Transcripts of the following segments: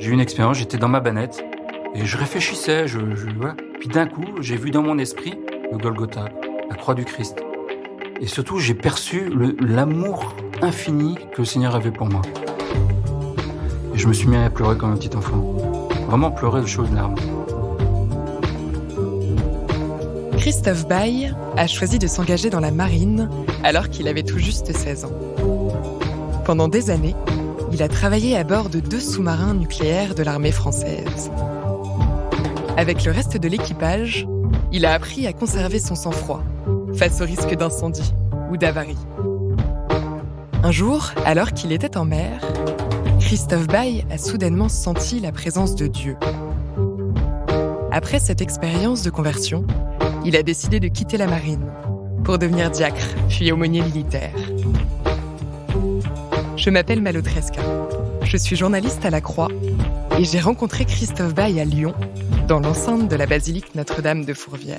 J'ai eu une expérience, j'étais dans ma bannette et je réfléchissais, voilà. Puis d'un coup, j'ai vu dans mon esprit le Golgotha, la croix du Christ. Et surtout, j'ai perçu l'amour infini que le Seigneur avait pour moi. Et je me suis mis à pleurer comme un petit enfant. Vraiment pleurer de chaudes larmes. Christophe Baye a choisi de s'engager dans la marine alors qu'il avait tout juste 16 ans. Pendant des années, il a travaillé à bord de 2 sous-marins nucléaires de l'armée française. Avec le reste de l'équipage, il a appris à conserver son sang-froid face au risque d'incendie ou d'avarie. Un jour, alors qu'il était en mer, Christophe Baye a soudainement senti la présence de Dieu. Après cette expérience de conversion, il a décidé de quitter la marine pour devenir diacre, puis aumônier militaire. Je m'appelle Malo Tresca. Je suis journaliste à La Croix et j'ai rencontré Christophe Baye à Lyon, dans l'enceinte de la basilique Notre-Dame de Fourvière.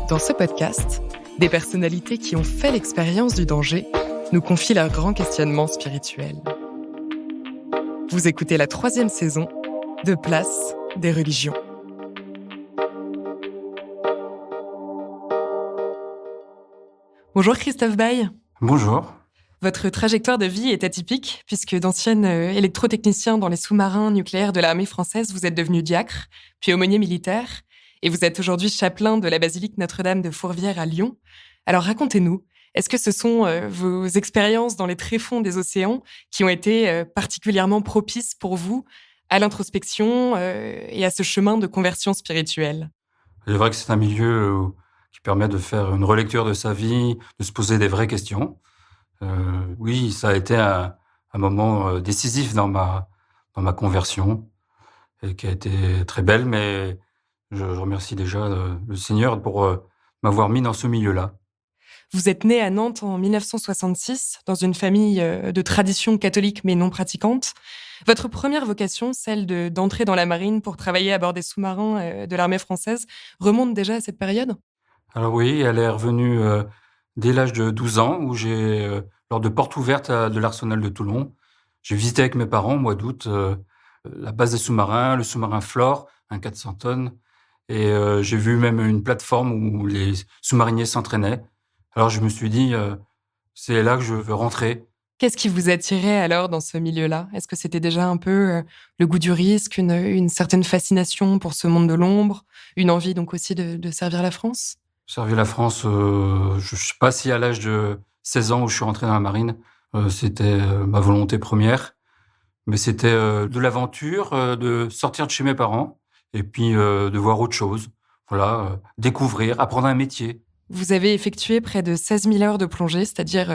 Dans ce podcast, des personnalités qui ont fait l'expérience du danger nous confient leurs grands questionnements spirituels. Vous écoutez la 3e saison de Place des religions. Bonjour Christophe Baye. Bonjour. Votre trajectoire de vie est atypique, puisque d'ancien électrotechnicien dans les sous-marins nucléaires de l'armée française, vous êtes devenu diacre, puis aumônier militaire, et vous êtes aujourd'hui chapelain de la basilique Notre-Dame de Fourvière à Lyon. Alors racontez-nous, est-ce que ce sont vos expériences dans les tréfonds des océans qui ont été particulièrement propices pour vous à l'introspection et à ce chemin de conversion spirituelle ? C'est vrai que c'est un milieu qui permet de faire une relecture de sa vie, de se poser des vraies questions. Oui, ça a été un moment décisif dans ma conversion, et qui a été très belle, mais je remercie déjà le Seigneur pour m'avoir mis dans ce milieu-là. Vous êtes né à Nantes en 1966, dans une famille de tradition catholique mais non pratiquante. Votre première vocation, celle d'entrer dans la marine pour travailler à bord des sous-marins de l'armée française, remonte déjà à cette période ? Alors oui, elle est revenue dès l'âge de 12 ans, où lors de portes ouvertes de l'Arsenal de Toulon, j'ai visité avec mes parents, au mois d'août, la base des sous-marins, le sous-marin Flore, un 400 tonnes, et j'ai vu même une plateforme où les sous-mariniers s'entraînaient. Alors je me suis dit, c'est là que je veux rentrer. Qu'est-ce qui vous attirait alors dans ce milieu-là ? Est-ce que c'était déjà un peu le goût du risque, une certaine fascination pour ce monde de l'ombre, une envie donc aussi de servir la France ? Servir la France, je ne sais pas si à l'âge de 16 ans où je suis rentré dans la marine, c'était ma volonté première. Mais c'était de l'aventure, de sortir de chez mes parents et puis de voir autre chose. Voilà, découvrir, apprendre un métier. Vous avez effectué près de 16 000 heures de plongée, c'est-à-dire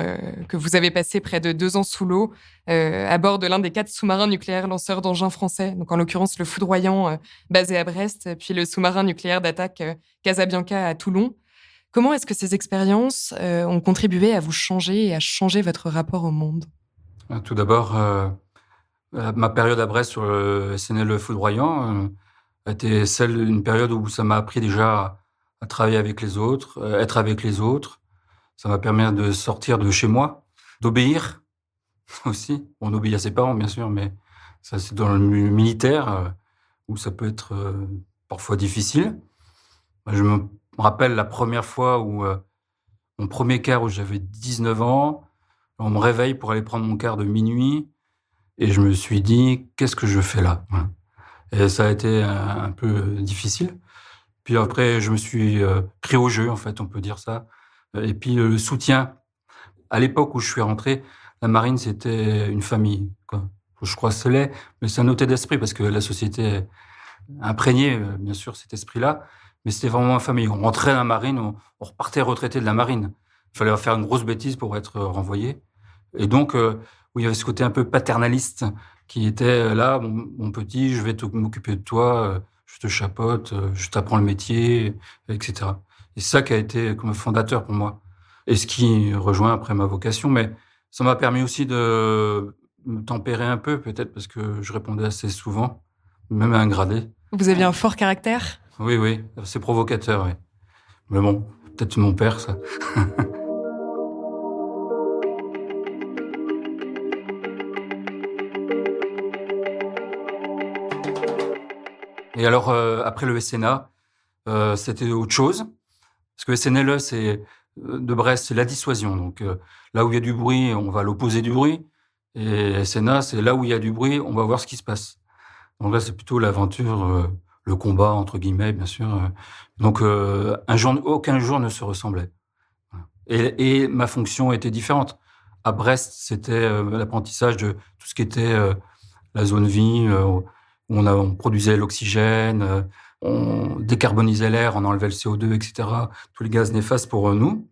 que vous avez passé près de 2 ans sous l'eau à bord de l'un des 4 sous-marins nucléaires lanceurs d'engins français, donc en l'occurrence le Foudroyant basé à Brest, puis le sous-marin nucléaire d'attaque Casabianca à Toulon. Comment est-ce que ces expériences ont contribué à vous changer et à changer votre rapport au monde ? Tout d'abord, ma période à Brest sur le SNL Foudroyant a été celle d'une période où ça m'a appris déjà à travailler avec les autres, être avec les autres. Ça m'a permis de sortir de chez moi, d'obéir aussi. On obéit à ses parents, bien sûr, mais ça, c'est dans le militaire où ça peut être parfois difficile. Je me rappelle la première fois où mon premier quart où j'avais 19 ans, on me réveille pour aller prendre mon quart de minuit et je me suis dit: «Qu'est-ce que je fais là ?» Voilà. Et ça a été un peu difficile. Puis après, je me suis pris au jeu, en fait, on peut dire ça. Et puis le soutien. À l'époque où je suis rentré, la marine, c'était une famille, quoi. Je crois que ce l'est, mais c'est un autre d'esprit parce que la société imprégnait, bien sûr, cet esprit-là, mais c'était vraiment ma famille. On rentrait dans la marine, on repartait retraité de la marine. Il fallait faire une grosse bêtise pour être renvoyé, et donc oui, il y avait ce côté un peu paternaliste qui était là: «Mon petit, je vais m'occuper de toi, je te chapeaute, je t'apprends le métier», et cetera. Et c'est ça qui a été comme fondateur pour moi, et ce qui rejoint après ma vocation. Mais ça m'a permis aussi de me tempérer un peu, peut-être parce que je répondais assez souvent, même à un gradé. Vous aviez un fort caractère ? Oui, oui, c'est provocateur, oui. Mais bon, peut-être mon père, ça. Et alors, après le SNA, c'était autre chose. Parce que SNLE, de Brest, c'est la dissuasion. Donc, là où il y a du bruit, on va à l'opposé du bruit. Et SNA, c'est là où il y a du bruit, on va voir ce qui se passe. Donc là, c'est plutôt l'aventure, le combat, entre guillemets, bien sûr. Donc, aucun jour ne se ressemblait. Voilà. Et ma fonction était différente. À Brest, c'était l'apprentissage de tout ce qui était la zone vie, où on produisait l'oxygène, on décarbonisait l'air, on enlevait le CO2, etc., tous les gaz néfastes pour nous.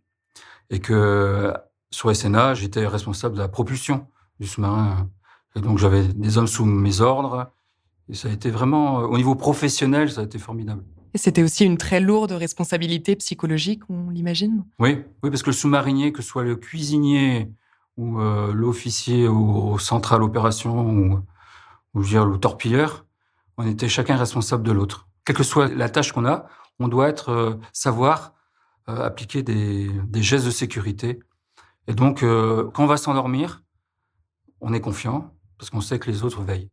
Et que sur SNA, j'étais responsable de la propulsion du sous-marin. Et donc, j'avais des hommes sous mes ordres. Et ça a été vraiment, au niveau professionnel, ça a été formidable. Et c'était aussi une très lourde responsabilité psychologique, on l'imagine? Oui, oui, parce que le sous-marinier, que ce soit le cuisinier ou l'officier au central opération ou je veux dire, le torpilleur, on était chacun responsable de l'autre. Quelle que soit la tâche qu'on a, on doit savoir appliquer des gestes de sécurité. Et donc, quand on va s'endormir, on est confiant parce qu'on sait que les autres veillent.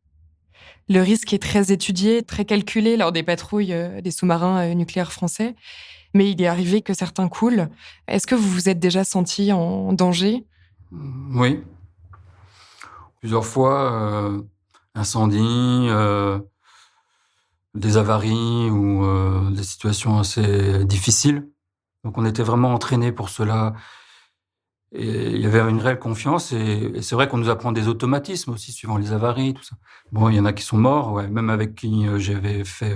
Le risque est très étudié, très calculé lors des patrouilles des sous-marins nucléaires français, mais il est arrivé que certains coulent. Est-ce que vous vous êtes déjà senti en danger? Oui, plusieurs fois, incendie, des avaries ou des situations assez difficiles. Donc on était vraiment entraînés pour cela. Et il y avait une réelle confiance et c'est vrai qu'on nous apprend des automatismes aussi suivant les avaries, tout ça. Bon, il y en a qui sont morts, ouais, même avec qui j'avais fait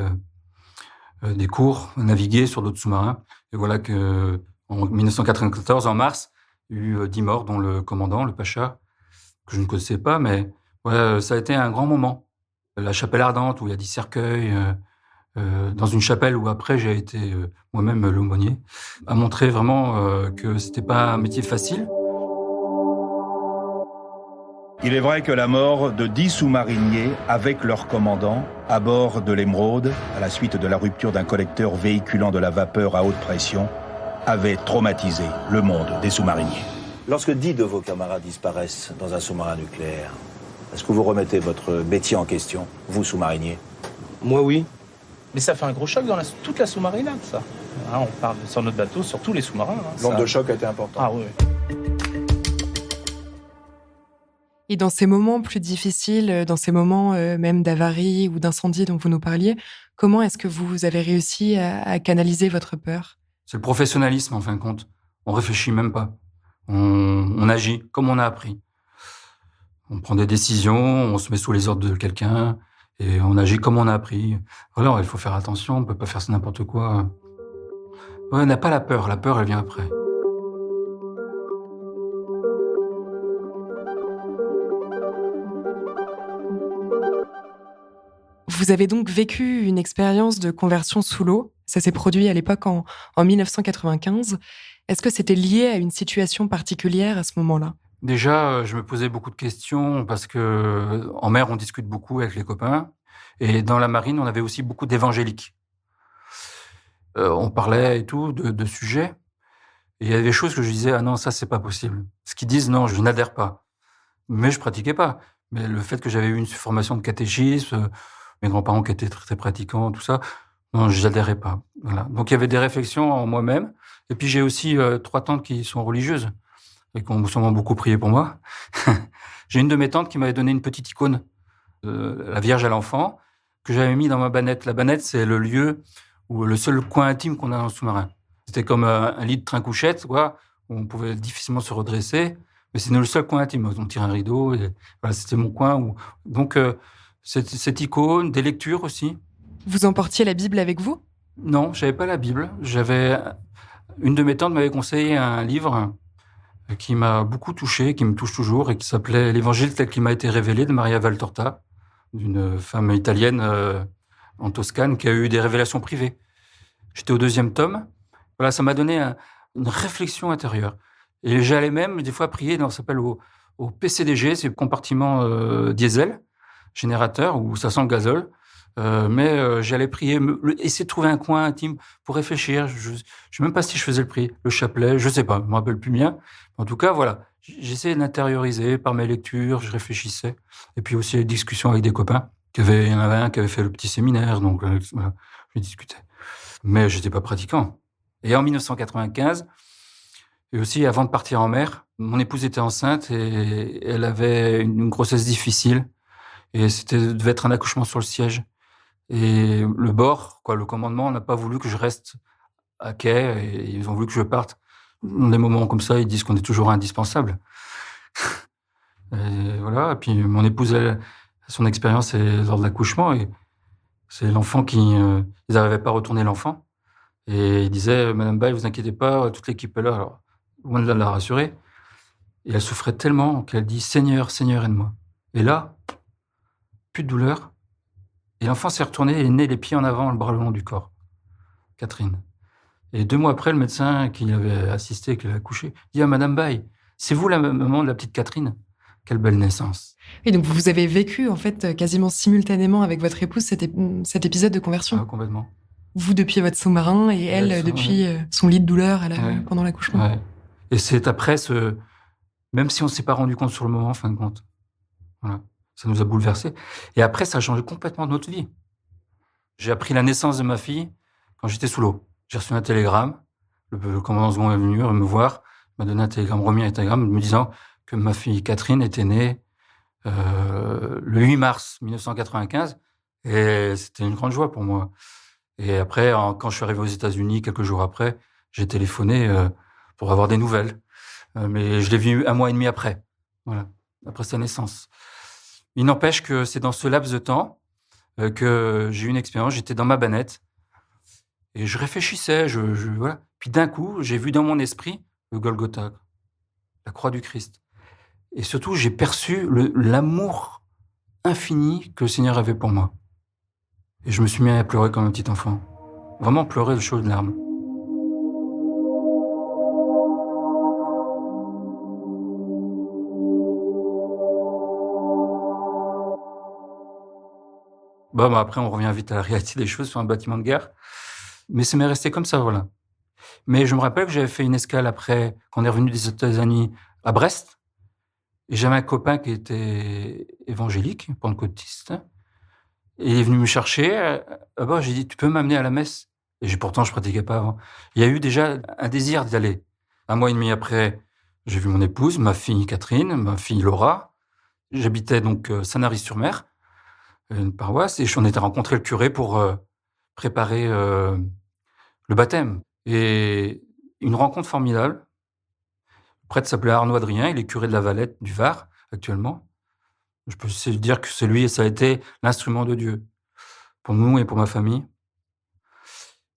des cours, naviguer sur d'autres sous-marins. Et voilà que en 1994, en mars, il y a eu 10 morts, dont le commandant, le Pacha, que je ne connaissais pas, mais ouais, ça a été un grand moment. La chapelle ardente, où il y a 10 cercueils, dans une chapelle où après j'ai été moi-même l'aumônier, a montré vraiment que c'était pas un métier facile. Il est vrai que la mort de 10 sous-mariniers avec leur commandant à bord de l'Émeraude, à la suite de la rupture d'un collecteur véhiculant de la vapeur à haute pression, avait traumatisé le monde des sous-mariniers. Lorsque 10 de vos camarades disparaissent dans un sous-marin nucléaire, est-ce que vous remettez votre métier en question, vous sous-mariniers? Moi, oui. Mais ça fait un gros choc dans toute la sous-marinade, ça. Hein, on parle sur notre bateau, sur tous les sous-marins. Hein, L'onde de choc a été importante. Ah oui. Et dans ces moments plus difficiles, dans ces moments même d'avarie ou d'incendie dont vous nous parliez, comment est-ce que vous avez réussi à canaliser votre peur? C'est le professionnalisme, en fin de compte. On réfléchit même pas. On agit comme on a appris. On prend des décisions, on se met sous les ordres de quelqu'un et on agit comme on a appris. Voilà, il faut faire attention, on peut pas faire n'importe quoi. Ouais, on n'a pas la peur, elle vient après. Vous avez donc vécu une expérience de conversion sous l'eau. Ça s'est produit à l'époque en 1995. Est-ce que c'était lié à une situation particulière à ce moment-là? Déjà, je me posais beaucoup de questions parce que en mer, on discute beaucoup avec les copains. Et dans la marine, on avait aussi beaucoup d'évangéliques. On parlait et tout de sujets. Et il y avait des choses que je disais, ah non, ça, c'est pas possible. Ce qu'ils disent, non, je n'adhère pas. Mais je pratiquais pas. Mais le fait que j'avais eu une formation de catéchisme, mes grands-parents qui étaient très, très pratiquants, tout ça, non, je n'adhérais pas. Voilà. Donc il y avait des réflexions en moi-même. Et puis j'ai aussi 3 tantes qui sont religieuses et qui ont sûrement beaucoup prié pour moi. J'ai une de mes tantes qui m'avait donné une petite icône, la Vierge à l'enfant, que j'avais mis dans ma bannette. La bannette, c'est le lieu ou le seul coin intime qu'on a dans le sous-marin. C'était comme un lit de train-couchette, quoi, où on pouvait difficilement se redresser. Mais c'est le seul coin intime. On tire un rideau. Et voilà, c'était mon coin. Donc, cette icône, des lectures aussi. Vous emportiez la Bible avec vous? Non, j'avais pas la Bible. Une de mes tantes m'avait conseillé un livre qui m'a beaucoup touché, qui me touche toujours, et qui s'appelait L'Évangile tel qu'il m'a été révélé de Maria Valtorta, d'une femme italienne en Toscane qui a eu des révélations privées. J'étais au 2e tome. Voilà, ça m'a donné une réflexion intérieure. Et j'allais même des fois prier, ça s'appelle au PCDG, c'est le compartiment diesel, générateur, où ça sent le gazole. Mais j'allais prier, essayer de trouver un coin intime pour réfléchir. Je ne sais même pas si je faisais le chapelet, je ne sais pas, je ne me rappelle plus bien. En tout cas, voilà, j'essayais d'intérioriser par mes lectures, je réfléchissais. Et puis aussi les discussions avec des copains. Il y en avait un qui avait fait le petit séminaire, donc voilà, je discutais. Mais j'étais pas pratiquant. Et en 1995, et aussi avant de partir en mer, mon épouse était enceinte et elle avait une grossesse difficile. Et devait être un accouchement sur le siège. Et le bord, le commandement n'a pas voulu que je reste à quai et ils ont voulu que je parte. Dans des moments comme ça, ils disent qu'on est toujours indispensable. Et voilà. Et puis mon épouse, elle, son expérience est lors de l'accouchement et c'est l'enfant ils n'arrivaient pas à retourner l'enfant. Et ils disaient, Madame Baye, vous inquiétez pas, toute l'équipe est là. Alors, loin de la rassurer. Et elle souffrait tellement qu'elle dit, Seigneur, Seigneur, aide-moi. Et là, plus de douleur. Et l'enfant s'est retourné et est né les pieds en avant, le bras le long du corps. Catherine. Et 2 mois après, le médecin qui avait assisté, qui l'a accouché, dit à Madame Baye, c'est vous la maman de la petite Catherine? Quelle belle naissance. Et donc vous avez vécu en fait quasiment simultanément avec votre épouse cet épisode de conversion. Ah, complètement. Vous depuis votre sous-marin et elle depuis son lit de douleur pendant l'accouchement. Ouais. Et c'est après même si on ne s'est pas rendu compte sur le moment, en fin de compte. Voilà. Ça nous a bouleversés. Et après, ça a changé complètement notre vie. J'ai appris la naissance de ma fille quand j'étais sous l'eau. J'ai reçu un télégramme. Le commandant second est venu me voir. Il m'a donné un télégramme, remis un télégramme me disant que ma fille Catherine était née le 8 mars 1995. Et c'était une grande joie pour moi. Et après, quand je suis arrivé aux États-Unis, quelques jours après, j'ai téléphoné pour avoir des nouvelles. Mais je l'ai vu 1 mois et demi après. Voilà, après sa naissance. Il n'empêche que c'est dans ce laps de temps que j'ai eu une expérience. J'étais dans ma bannette et je réfléchissais. Voilà. Puis d'un coup, j'ai vu dans mon esprit le Golgotha, la croix du Christ. Et surtout, j'ai perçu l'amour infini que le Seigneur avait pour moi. Et je me suis mis à pleurer comme un petit enfant. Vraiment pleurer de chaudes larmes. Bon, après, on revient vite à la réalité des choses sur un bâtiment de guerre. Mais ça m'est resté comme ça, voilà. Mais je me rappelle que j'avais fait une escale après, qu'on est revenu des États-Unis à Brest. Et j'avais un copain qui était évangélique, pentecôtiste. Et il est venu me chercher. J'ai dit, tu peux m'amener à la messe? Et pourtant, je pratiquais pas avant. Il y a eu déjà un désir d'y aller. 1 mois et demi après, j'ai vu mon épouse, ma fille Catherine, ma fille Laura. J'habitais donc Sanary-sur-Mer, une paroisse, et on était rencontré le curé pour préparer le baptême. Et une rencontre formidable. Le prêtre s'appelait Arnaud Adrien, il est curé de la Valette du Var actuellement. Je peux aussi dire que c'est lui et ça a été l'instrument de Dieu pour nous et pour ma famille.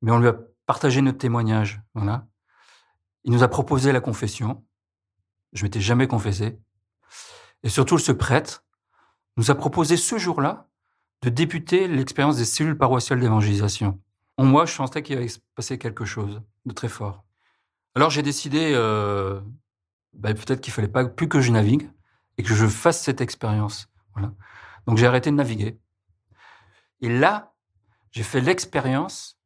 Mais on lui a partagé notre témoignage, voilà. Il nous a proposé la confession. Je m'étais jamais confessé. Et surtout, ce prêtre nous a proposé ce jour-là de débuter l'expérience des cellules paroissiales d'évangélisation. En moi, je sentais qu'il allait se passer quelque chose de très fort. Alors j'ai décidé, peut-être qu'il fallait pas plus que je navigue et que je fasse cette expérience. Voilà. Donc j'ai arrêté de naviguer. Et là, j'ai fait l'expérience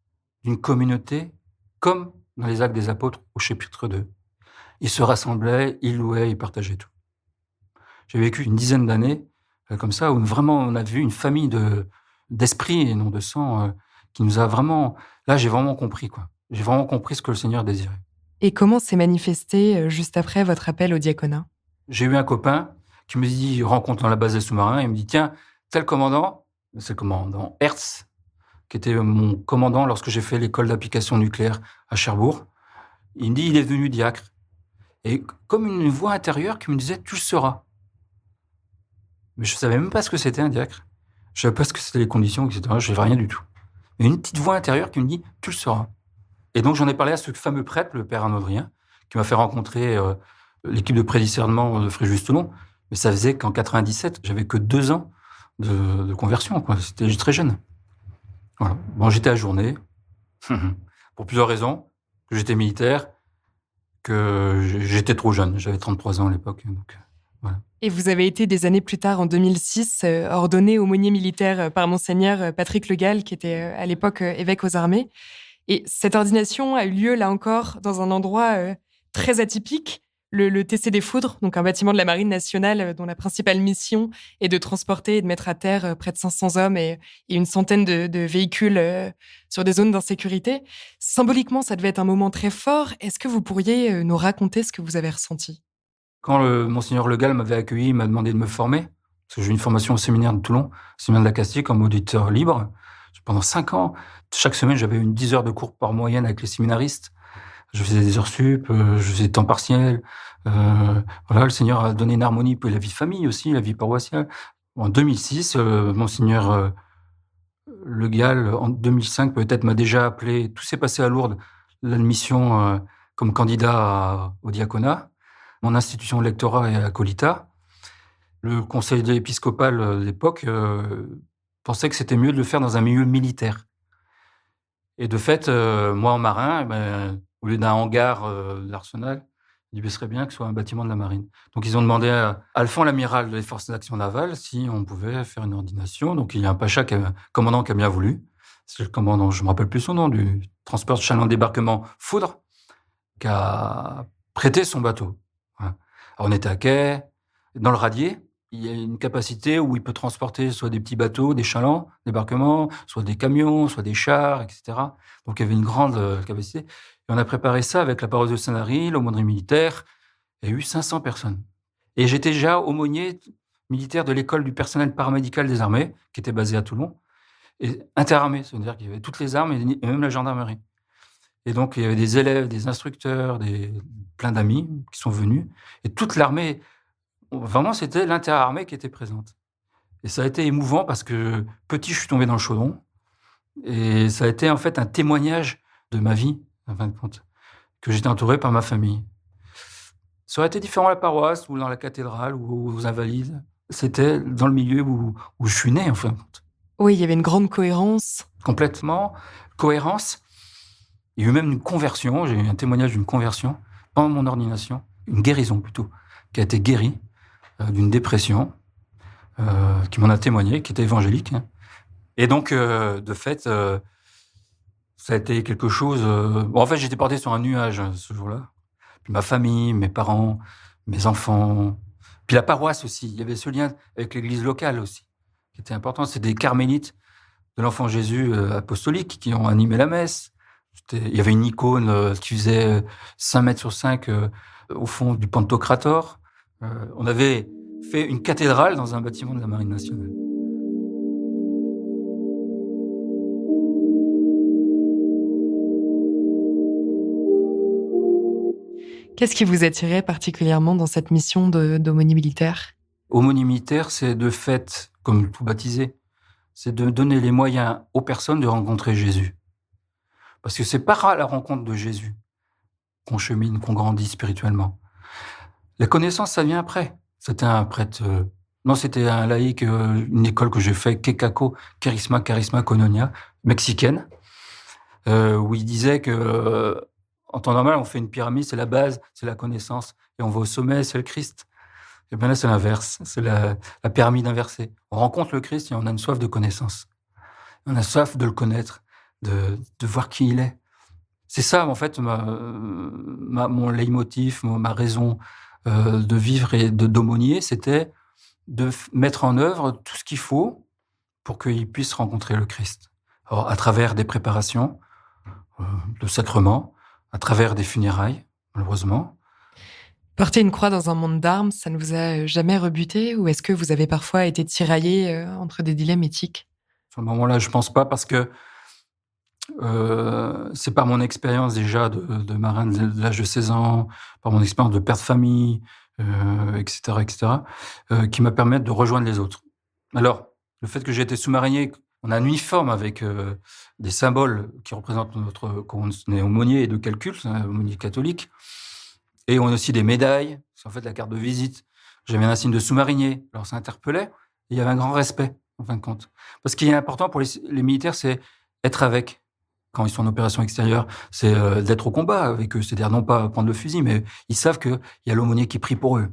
d'une communauté comme dans les Actes des Apôtres au chapitre 2. Ils se rassemblaient, ils louaient, ils partageaient tout. J'ai vécu une dizaine d'années comme ça, où vraiment on a vu une famille d'esprit et non de sang qui nous a vraiment... Là, j'ai vraiment compris, quoi. J'ai vraiment compris ce que le Seigneur désirait. Et comment s'est manifesté juste après votre appel au diaconat? J'ai eu un copain qui me dit, rencontre dans la base des sous-marins, et il me dit, tiens, tel commandant, c'est le commandant Hertz, qui était mon commandant lorsque j'ai fait l'école d'application nucléaire à Cherbourg. Il me dit, il est devenu diacre. Et comme une voix intérieure qui me disait, tu le seras. Mais je ne savais même pas ce que c'était un diacre. Je ne savais pas ce que c'était les conditions, etc. Je ne savais rien du tout. Mais une petite voix intérieure qui me dit, tu le seras. Et donc j'en ai parlé à ce fameux prêtre, le père Arnaud Adrien, qui m'a fait rencontrer l'équipe de prédiscernement de Fréjus-Toulon. Mais ça faisait qu'en 97, j'avais que 2 ans de conversion, quoi. J'étais très jeune. Voilà. Bon, j'étais ajourné, pour plusieurs raisons. Que j'étais militaire, que j'étais trop jeune. J'avais 33 ans à l'époque. Donc, voilà. Et vous avez été des années plus tard, en 2006, ordonné aumônier militaire par Monseigneur Patrick Le Gall, qui était à l'époque évêque aux armées. Et cette ordination a eu lieu, là encore, dans un endroit très atypique, Le TCD Foudre, donc un bâtiment de la Marine nationale dont la principale mission est de transporter et de mettre à terre près de 500 hommes et une centaine de véhicules sur des zones d'insécurité. Symboliquement, ça devait être un moment très fort. Est-ce que vous pourriez nous raconter ce que vous avez ressenti? Quand monseigneur Le Gall m'avait accueilli, il m'a demandé de me former, parce que j'ai eu une formation au séminaire de Toulon, séminaire de la Castille, comme auditeur libre. Pendant 5 ans, chaque semaine, j'avais 10 heures de cours par moyenne avec les séminaristes. Je faisais des heures sup, je faisais temps partiel. Voilà, le Seigneur a donné une harmonie pour la vie de famille aussi, la vie paroissiale. En 2006, monseigneur Le Gall, en 2005, peut-être m'a déjà appelé. Tout s'est passé à Lourdes, l'admission comme candidat au diaconat. Mon institution de lectorat et acolytat. Le conseil épiscopal de l'époque pensait que c'était mieux de le faire dans un milieu militaire. Et de fait, moi en marin, au lieu d'un hangar de l'Arsenal, il dit: «Ce serait bien que ce soit un bâtiment de la marine». Donc ils ont demandé à Alphand, l'amiral des forces d'action navale, si on pouvait faire une ordination. Donc il y a un pacha, commandant, qui a bien voulu. C'est le commandant, je me rappelle plus son nom, du transport de chaland débarquement Foudre, qui a prêté son bateau. Voilà. Alors on était à quai, dans le radier, il y a une capacité où il peut transporter soit des petits bateaux, des chalands, débarquement, soit des camions, soit des chars, etc. Donc il y avait une grande capacité. Et on a préparé ça avec la paroisse de Sanary, l'aumônerie militaire. Il y a eu 500 personnes. Et j'étais déjà aumônier militaire de l'école du personnel paramédical des armées, qui était basée à Toulon, et interarmée, c'est-à-dire qu'il y avait toutes les armes et même la gendarmerie. Et donc il y avait des élèves, des instructeurs, plein d'amis qui sont venus, et toute l'armée. Vraiment, c'était l'interarmée qui était présente. Et ça a été émouvant parce que, petit, je suis tombé dans le chaudron. Et ça a été, en fait, un témoignage de ma vie, en fin de compte, que j'étais entouré par ma famille. Ça aurait été différent à la paroisse ou dans la cathédrale ou aux Invalides. C'était dans le milieu où je suis né, en fin de compte. Oui, il y avait une grande cohérence. Complètement. Cohérence. Il y a eu même une conversion. J'ai eu un témoignage d'une conversion pendant mon ordination. Une guérison, plutôt, qui a été guérie d'une dépression, qui m'en a témoigné, qui était évangélique. Et donc, de fait, ça a été quelque chose. En fait, j'étais porté sur un nuage ce jour-là. Puis ma famille, mes parents, mes enfants, puis la paroisse aussi. Il y avait ce lien avec l'église locale aussi, qui était important. C'est des carmélites de l'Enfant Jésus apostolique qui ont animé la messe. Il y avait une icône qui faisait 5 mètres sur 5 au fond du Pantocrator. On avait fait une cathédrale dans un bâtiment de la Marine nationale. Qu'est-ce qui vous attirait particulièrement dans cette mission d'aumônier militaire? Aumônier militaire, c'est de fait, comme tout baptisé, c'est de donner les moyens aux personnes de rencontrer Jésus. Parce que c'est par la rencontre de Jésus qu'on chemine, qu'on grandit spirituellement. La connaissance, ça vient après. C'était un prêtre. Non, c'était un laïc, une école que j'ai fait, Kekako, Charisma Koinonia, mexicaine, où il disait que, en temps normal, on fait une pyramide, c'est la base, c'est la connaissance, et on va au sommet, c'est le Christ. Et bien là, c'est l'inverse, c'est la pyramide inversée. On rencontre le Christ et on a une soif de connaissance. On a soif de le connaître, de voir qui il est. C'est ça, en fait, mon leitmotiv, ma raison de vivre et d'aumônier, c'était de mettre en œuvre tout ce qu'il faut pour qu'il puisse rencontrer le Christ. Alors, à travers des préparations, de sacrements, à travers des funérailles, malheureusement. Porter une croix dans un monde d'armes, ça ne vous a jamais rebuté, ou est-ce que vous avez parfois été tiraillé entre des dilemmes éthiques? Sur le moment-là, je pense pas, parce que c'est par mon expérience déjà de marin de l'âge de 16 ans, par mon expérience de père de famille, etc., qui m'a permis de rejoindre les autres. Alors, le fait que j'ai été sous-marinier, on a un uniforme avec des symboles qui représentent qu'on est aumônier et de quel culte, aumônier catholique, et on a aussi des médailles, c'est en fait la carte de visite. J'avais un insigne de sous-marinier, alors ça interpellait, et il y avait un grand respect, en fin de compte. Parce qu'il est important pour les militaires, c'est être avec. Quand ils sont en opération extérieure, c'est d'être au combat avec eux. C'est-à-dire non pas prendre le fusil, mais ils savent qu'il y a l'aumônier qui prie pour eux.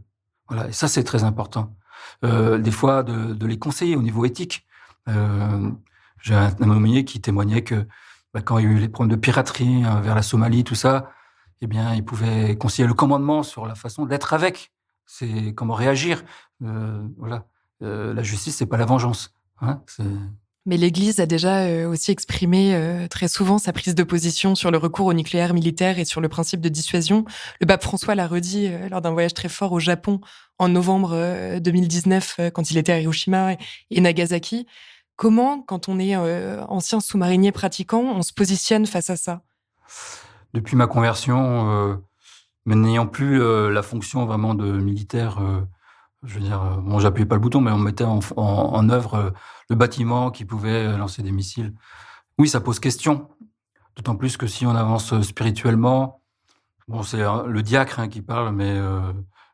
Voilà, et ça, c'est très important. Des fois, de les conseiller au niveau éthique. J'ai un aumônier qui témoignait que quand il y a eu les problèmes de piraterie vers la Somalie, tout ça, eh bien, il pouvait conseiller le commandement sur la façon d'être avec. C'est comment réagir. Voilà. La justice, c'est pas la vengeance. Hein, Mais l'Église a déjà aussi exprimé très souvent sa prise de position sur le recours au nucléaire militaire et sur le principe de dissuasion. Le pape François l'a redit lors d'un voyage très fort au Japon en novembre 2019, quand il était à Hiroshima et Nagasaki. Comment, quand on est ancien sous-marinier pratiquant, on se positionne face à ça ? Depuis ma conversion, mais n'ayant plus la fonction vraiment de militaire, je veux dire, bon, j'appuyais pas le bouton, mais on mettait en œuvre le bâtiment qui pouvait lancer des missiles. Oui, ça pose question. D'autant plus que si on avance spirituellement, bon, c'est le diacre qui parle, mais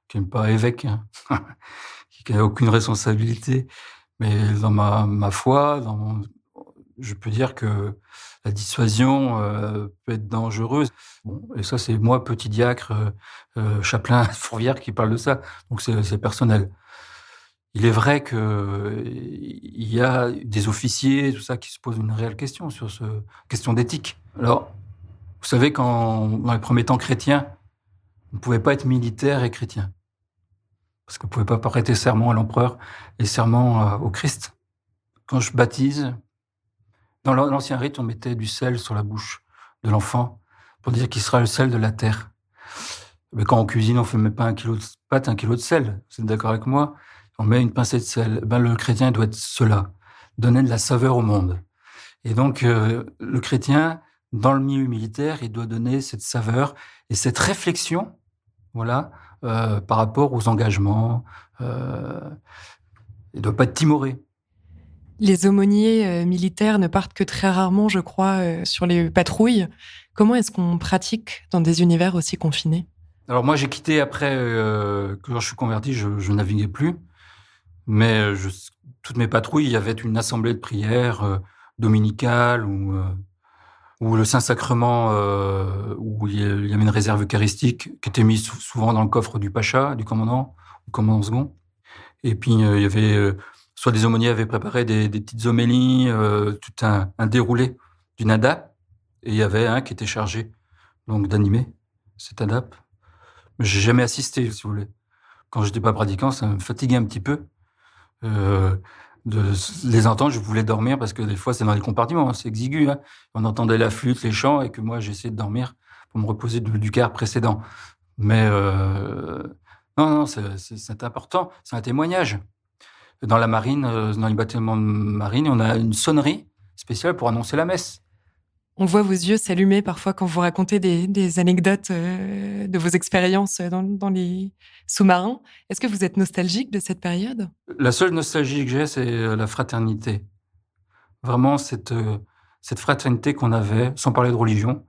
qui n'est pas évêque, qui n'a aucune responsabilité. Mais dans ma foi, je peux dire que la dissuasion peut être dangereuse. Bon, et ça, c'est moi, petit diacre, chapelain de Fourvière, qui parle de ça. Donc c'est personnel. Il est vrai qu'il y a des officiers, tout ça, qui se posent une réelle question sur question d'éthique. Alors, vous savez, dans les premiers temps chrétiens, on ne pouvait pas être militaire et chrétien. Parce qu'on ne pouvait pas prêter serment à l'empereur et serment au Christ. Quand je baptise, dans l'ancien rite, on mettait du sel sur la bouche de l'enfant pour dire qu'il sera le sel de la terre. Mais quand on cuisine, on ne met pas 1 kilo de pâte, 1 kilo de sel. Vous êtes d'accord avec moi ? On met une pincée de sel. Le chrétien doit être cela, donner de la saveur au monde. Et donc, le chrétien, dans le milieu militaire, il doit donner cette saveur et cette réflexion, voilà, par rapport aux engagements. Il ne doit pas être timoré. Les aumôniers militaires ne partent que très rarement, je crois, sur les patrouilles. Comment est-ce qu'on pratique dans des univers aussi confinés ? Alors moi, j'ai quitté après, quand je suis converti, je naviguais plus. Mais toutes mes patrouilles, il y avait une assemblée de prière dominicale ou le Saint-Sacrement, où il y avait une réserve eucharistique qui était mise souvent dans le coffre du pacha, du commandant second. Et puis, il y avait... soit des aumôniers avaient préparé des petites homélies, tout un déroulé d'une ADAP, et il y avait un qui était chargé donc d'animer cette ADAP. Mais j'ai jamais assisté, si vous voulez. Quand j'étais pas pratiquant, ça me fatiguait un petit peu de les entendre. Je voulais dormir parce que des fois c'est dans les compartiments, c'est exigu. On entendait la flûte, les chants, et que moi j'essayais de dormir pour me reposer du quart précédent. Mais non, c'est important. C'est un témoignage. Dans la marine, dans les bâtiments de marine, on a une sonnerie spéciale pour annoncer la messe. On voit vos yeux s'allumer parfois quand vous racontez des anecdotes de vos expériences dans les sous-marins. Est-ce que vous êtes nostalgique de cette période ? La seule nostalgie que j'ai, c'est la fraternité. Vraiment, cette fraternité qu'on avait, sans parler de religion,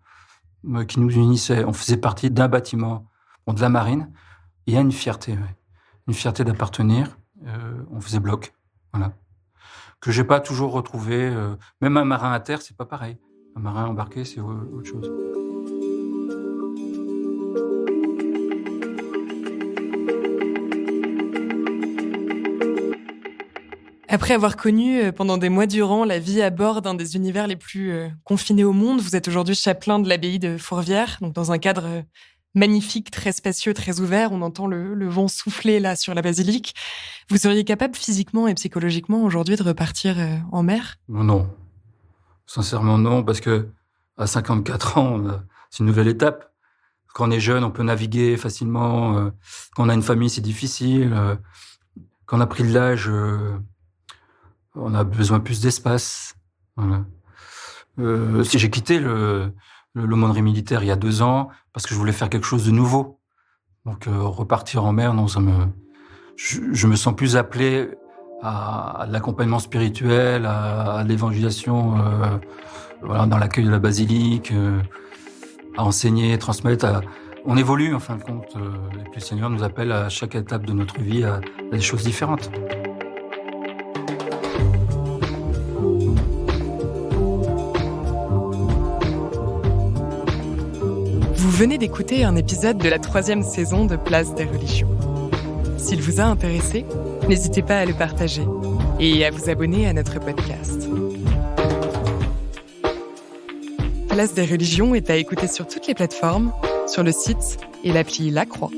qui nous unissait. On faisait partie d'un bâtiment, de la marine. Il y a une fierté, ouais. Une fierté d'appartenir. On faisait bloc, voilà. Que j'ai pas toujours retrouvé. Même un marin à terre, c'est pas pareil. Un marin embarqué, c'est autre chose. Après avoir connu pendant des mois durant la vie à bord d'un des univers les plus confinés au monde, vous êtes aujourd'hui chapelain de l'abbaye de Fourvière, donc dans un cadre magnifique, très spacieux, très ouvert. On entend le vent souffler là sur la basilique. Vous seriez capable physiquement et psychologiquement aujourd'hui de repartir en mer ? Non. Sincèrement, non, parce que à 54 ans, c'est une nouvelle étape. Quand on est jeune, on peut naviguer facilement. Quand on a une famille, c'est difficile. Quand on a pris de l'âge, on a besoin plus d'espace. Voilà. Si j'ai quitté l'aumônerie militaire il y a 2 ans, parce que je voulais faire quelque chose de nouveau. Donc repartir en mer, non, je me sens plus appelé à l'accompagnement spirituel, à l'évangélisation, voilà, dans l'accueil de la basilique, à enseigner, transmettre. On évolue en fin de compte, et puis le Seigneur nous appelle à chaque étape de notre vie à des choses différentes. Vous venez d'écouter un épisode de la 3e saison de Place des Religions. S'il vous a intéressé, n'hésitez pas à le partager et à vous abonner à notre podcast. Place des Religions est à écouter sur toutes les plateformes, sur le site et l'appli La Croix.